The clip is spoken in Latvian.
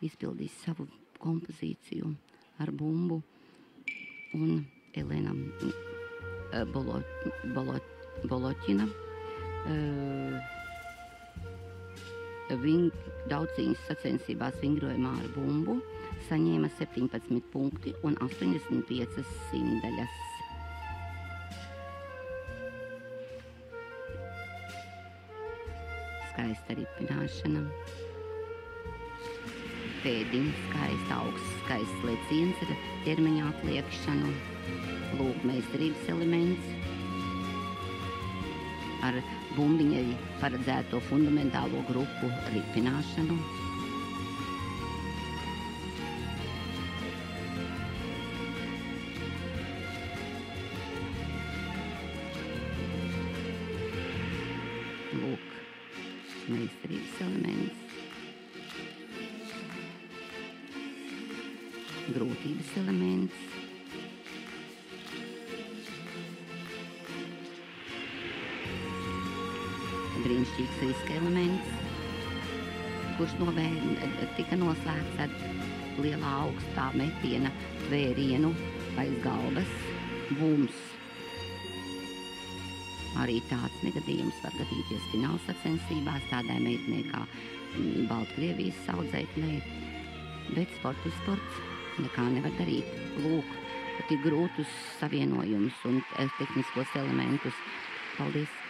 izpildīs savu kompozīciju ar bumbu, un Elena Boloķina daudziņas sacensībās vingrojumā ar bumbu saņēma 17 punkti un 85 simdaļas. Skaista ripināšana. Pēdiņa skaista, augsts, skaists leciens ar ķermeņa atliekšanu. Lūk, meistarības elements. Ar bumbiņai paredzēto fundamentālo grupu ripināšanu. Lūk, meistarības elements. Grūtības elements. Brīnišķīgs riska elements, kurš tika noslēgts ar lielā augstā metiena tvērienu aiz galvas, bums. Arī tāds negadījums var gadīties fināla sacensībās tādai meitenei kā Baltkrievijas audzēknei, bet sports ir sports, nekā nevar darīt. Lūk, tik grūtus savienojumus un tehniskos elementus. Paldies!